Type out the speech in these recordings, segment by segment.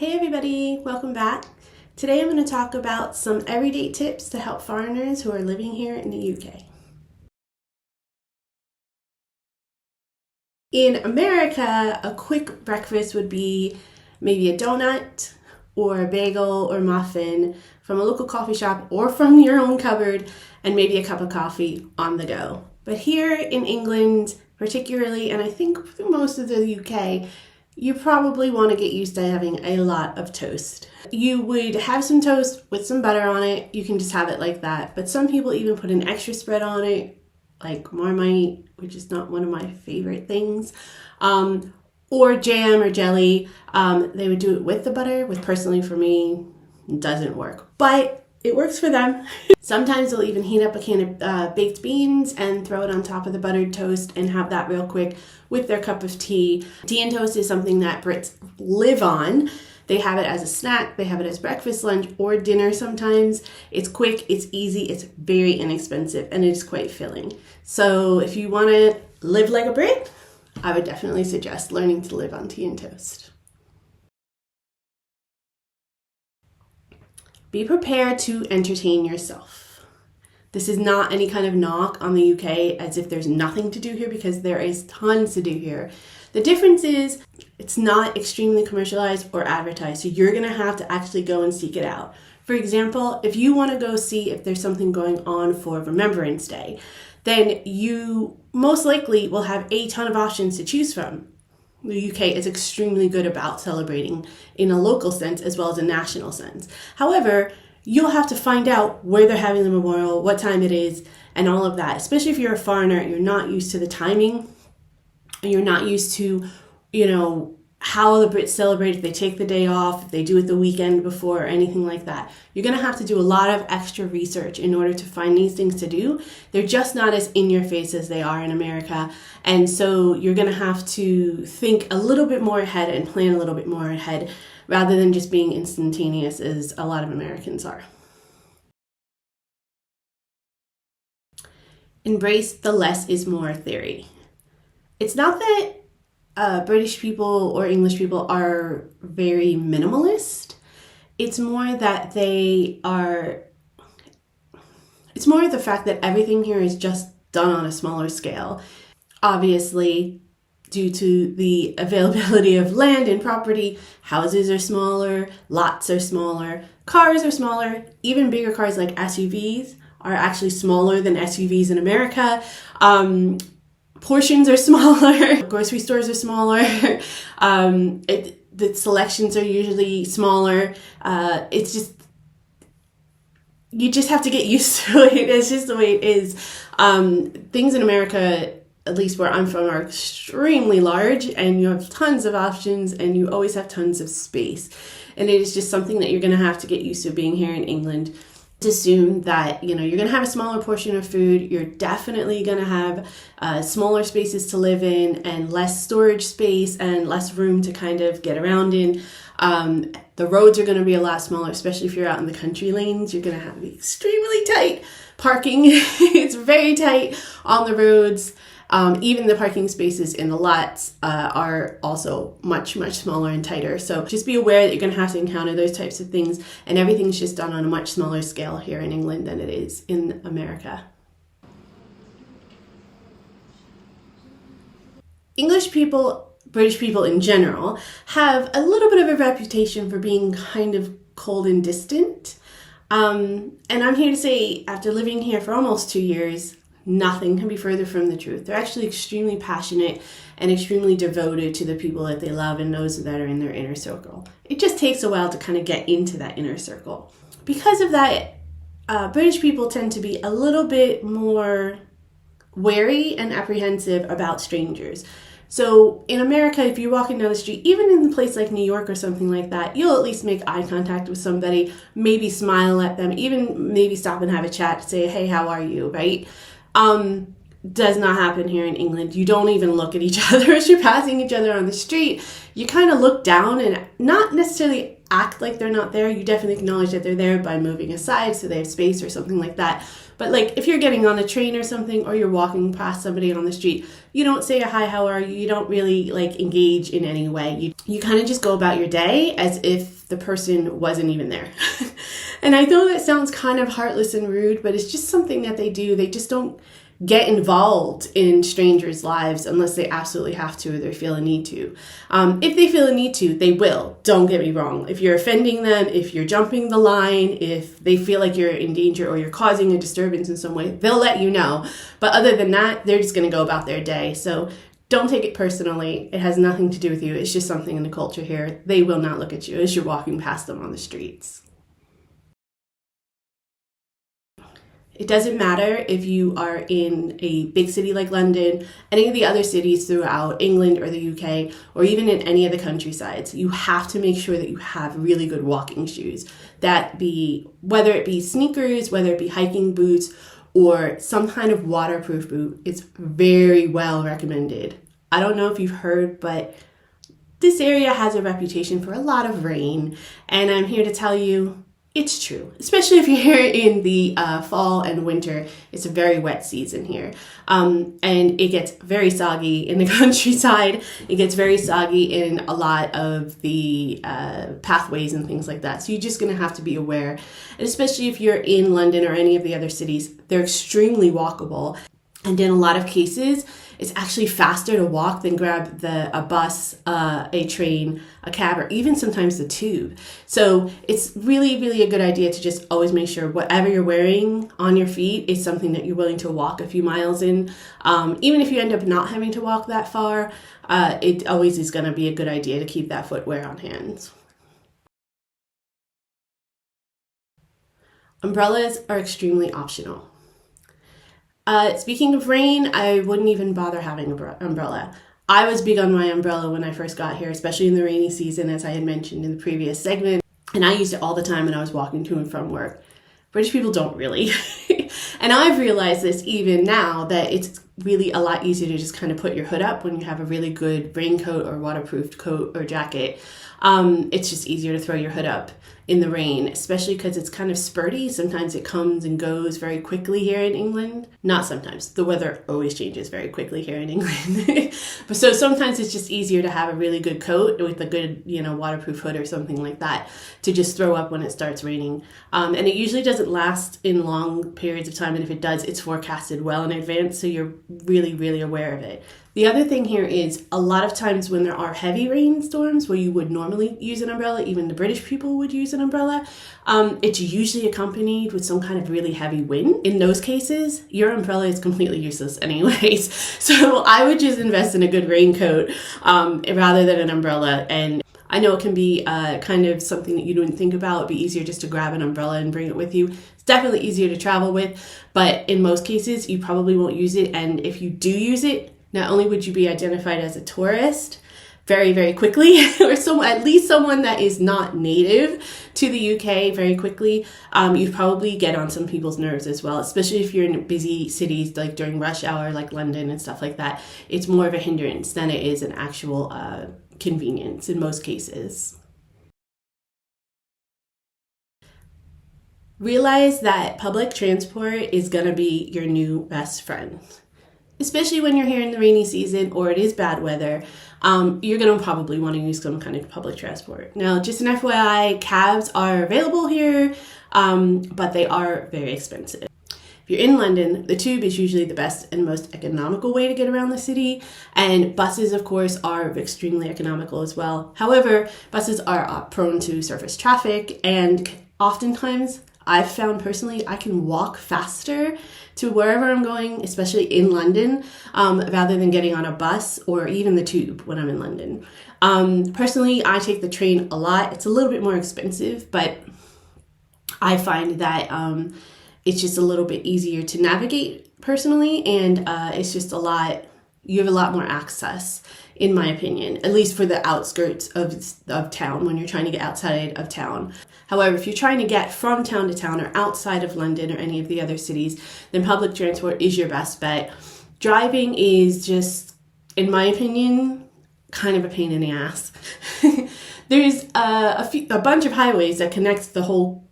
Hey everybody, welcome back. Today I'm going to talk about some everyday tips to help foreigners who are living here in the UK. In America, a quick breakfast would be maybe a donut or a bagel or muffin from a local coffee shop or from your own cupboard, and maybe a cup of coffee on the go. But here in England, particularly, and I think for most of the UK, you probably want to get used to having a lot of toast. You would have some toast with some butter on it. You can just have it like that. But some people even put an extra spread on it, like Marmite, which is not one of my favorite things, or jam or jelly. They would do it with the butter, which personally for me doesn't work, but it works for them. Sometimes they'll even heat up a can of baked beans and throw it on top of the buttered toast and have that real quick with their cup of tea. Tea and toast is something that Brits live on. They have it as a snack, they have it as breakfast, lunch, or dinner sometimes. It's quick, it's easy, it's very inexpensive, and it is quite filling. So if you want to live like a Brit, I would definitely suggest learning to live on tea and toast. Be prepared to entertain yourself. This is not any kind of knock on the UK as if there's nothing to do here, because there is tons to do here. The difference is it's not extremely commercialized or advertised, so you're going to have to actually go and seek it out. For example, if you want to go see if there's something going on for Remembrance Day, then you most likely will have a ton of options to choose from. The UK is extremely good about celebrating in a local sense as well as a national sense. However, you'll have to find out where they're having the memorial, what time it is, and all of that. Especially if you're a foreigner and you're not used to the timing, and you're not used to, how the Brits celebrate, if they take the day off, if they do it the weekend before, or anything like that. You're going to have to do a lot of extra research in order to find these things to do. They're just not as in your face as they are in America. And so you're going to have to think a little bit more ahead and plan a little bit more ahead rather than just being instantaneous as a lot of Americans are. Embrace the less is more theory. It's not that British people or English people are very minimalist. It's more that it's more the fact that everything here is just done on a smaller scale. Obviously, due to the availability of land and property, houses are smaller, lots are smaller, cars are smaller, even bigger cars like SUVs are actually smaller than SUVs in America. Portions are smaller, grocery stores are smaller, the selections are usually smaller. You just have to get used to it. It's just the way it is. Things in America, at least where I'm from, are extremely large, and you have tons of options and you always have tons of space. And it is just something that you're going to have to get used to being here in England. Assume that you're going to have a smaller portion of food. You're definitely going to have smaller spaces to live in and less storage space and less room to kind of get around in. The roads are going to be a lot smaller, especially if you're out in the country lanes. You're going to have extremely tight parking. It's very tight on the roads. Even the parking spaces in the lots are also much, much smaller and tighter. So just be aware that you're going to have to encounter those types of things, and everything's just done on a much smaller scale here in England than it is in America. English people, British people in general, have a little bit of a reputation for being kind of cold and distant. And I'm here to say, after living here for almost 2 years, nothing can be further from the truth. They're actually extremely passionate and extremely devoted to the people that they love and those that are in their inner circle. It just takes a while to kind of get into that inner circle. Because of that, British people tend to be a little bit more wary and apprehensive about strangers. So in America, if you're walking down the street, even in a place like New York or something like that, you'll at least make eye contact with somebody, maybe smile at them, even maybe stop and have a chat, say, hey, how are you, right? Does not happen here in England. You don't even look at each other as you're passing each other on the street. You kind of look down and not necessarily act like they're not there. You definitely acknowledge that they're there by moving aside so they have space or something like that. But like if you're getting on a train or something, or you're walking past somebody on the street, you don't say a hi, how are you? You don't really like engage in any way. You kind of just go about your day as if the person wasn't even there. And I know that sounds kind of heartless and rude, but it's just something that they do. They just don't get involved in strangers' lives unless they absolutely have to or they feel a need to. If they feel a need to, they will. Don't get me wrong. If you're offending them, if you're jumping the line, if they feel like you're in danger or you're causing a disturbance in some way, they'll let you know. But other than that, they're just going to go about their day. So don't take it personally. It has nothing to do with you. It's just something in the culture here. They will not look at you as you're walking past them on the streets. It doesn't matter if you are in a big city like London, any of the other cities throughout England or the UK, or even in any of the countrysides. You have to make sure that you have really good walking shoes. Whether it be sneakers, whether it be hiking boots, or some kind of waterproof boot. It's very well recommended. I don't know if you've heard, but this area has a reputation for a lot of rain, and I'm here to tell you it's true, especially if you're here in the fall and winter. It's a very wet season here. And it gets very soggy in the countryside. It gets very soggy in a lot of the pathways and things like that. So you're just going to have to be aware. And especially if you're in London or any of the other cities, they're extremely walkable. And in a lot of cases, it's actually faster to walk than grab a bus, a train, a cab, or even sometimes the tube. So it's really, really a good idea to just always make sure whatever you're wearing on your feet is something that you're willing to walk a few miles in. Even if you end up not having to walk that far, it always is going to be a good idea to keep that footwear on hand. Umbrellas are extremely optional. Speaking of rain, I wouldn't even bother having an umbrella. I was big on my umbrella when I first got here, especially in the rainy season, as I had mentioned in the previous segment. And I used it all the time when I was walking to and from work. British people don't really. And I've realized this even now, that it's really a lot easier to just kind of put your hood up when you have a really good raincoat or waterproof coat or jacket. It's just easier to throw your hood up in the rain, especially because it's kind of spurty. Sometimes it comes and goes very quickly here in England. Not sometimes. The weather always changes very quickly here in England. But so sometimes it's just easier to have a really good coat with a good, waterproof hood or something like that to just throw up when it starts raining. And it usually doesn't last in long periods of time. And if it does, it's forecasted well in advance. So you're really, really aware of it. The other thing here is a lot of times when there are heavy rainstorms where you would normally use an umbrella, even the British people would use an umbrella, it's usually accompanied with some kind of really heavy wind. In those cases, your umbrella is completely useless anyways. So I would just invest in a good raincoat rather than an umbrella. And I know it can be kind of something that you don't think about. It'd be easier just to grab an umbrella and bring it with you. It's definitely easier to travel with, but in most cases, you probably won't use it. And if you do use it, not only would you be identified as a tourist very, very quickly, or at least someone that is not native to the UK very quickly, you'd probably get on some people's nerves as well, especially if you're in busy cities like during rush hour like London and stuff like that. It's more of a hindrance than it is an actual convenience in most cases. Realize that public transport is going to be your new best friend. Especially when you're here in the rainy season or it is bad weather, you're going to probably want to use some kind of public transport. Now, just an FYI, cabs are available here, but they are very expensive. If you're in London, the tube is usually the best and most economical way to get around the city, and buses, of course, are extremely economical as well. However, buses are prone to surface traffic, and oftentimes, I've found personally, I can walk faster to wherever I'm going, especially in London, rather than getting on a bus or even the tube when I'm in London. Personally, I take the train a lot. It's a little bit more expensive, but I find that it's just a little bit easier to navigate personally, and it's just you have a lot more access, in my opinion, at least for the outskirts of town when you're trying to get outside of town. However, if you're trying to get from town to town or outside of London or any of the other cities, then public transport is your best bet. driving is just, in my opinion, kind of a pain in the ass. There's a bunch of highways that connect the whole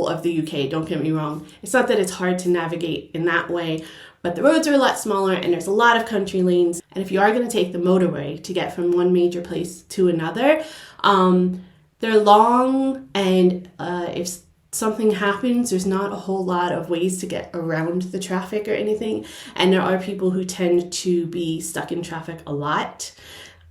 of the UK, don't get me wrong. It's not that it's hard to navigate in that way, but the roads are a lot smaller and there's a lot of country lanes. And if you are going to take the motorway to get from one major place to another, they're long, and if something happens, there's not a whole lot of ways to get around the traffic or anything. And there are people who tend to be stuck in traffic a lot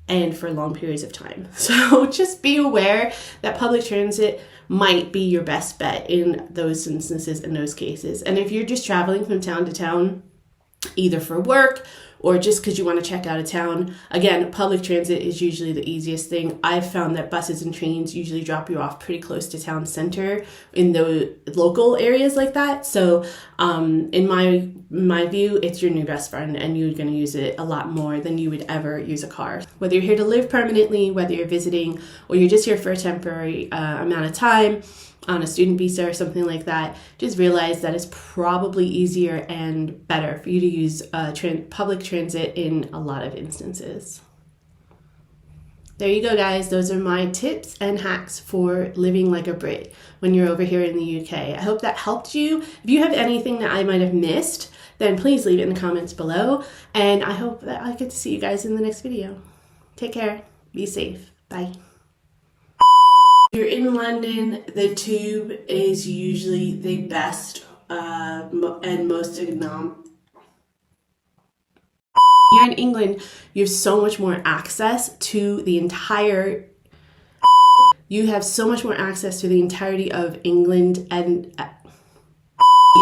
and for long periods of time. So just be aware that public transit might be your best bet in those instances, in those cases. And if you're just traveling from town to town, either for work or just because you want to check out of town, again, public transit is usually the easiest thing. I've found that buses and trains usually drop you off pretty close to town center in the local areas like that. So in my view, it's your new best friend, and you're going to use it a lot more than you would ever use a car. Whether you're here to live permanently, whether you're visiting, or you're just here for a temporary amount of time, on a student visa or something like that, just realize that it's probably easier and better for you to use public transit in a lot of instances. There you go, guys. Those are my tips and hacks for living like a Brit when you're over here in the UK. I hope that helped you. If you have anything that I might have missed, then please leave it in the comments below. And I hope that I get to see you guys in the next video. Take care. Be safe. Bye. If you're in London, the tube is usually the best and most economical. Here in England, you have so much more access to the entirety of England, and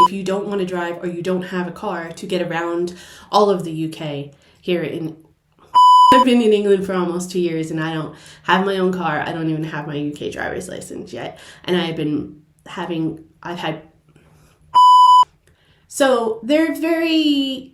if you don't want to drive or you don't have a car to get around all of the UK here in I've been in England for almost 2 years and I don't have my own car. I don't even have my UK driver's license yet. And so they're very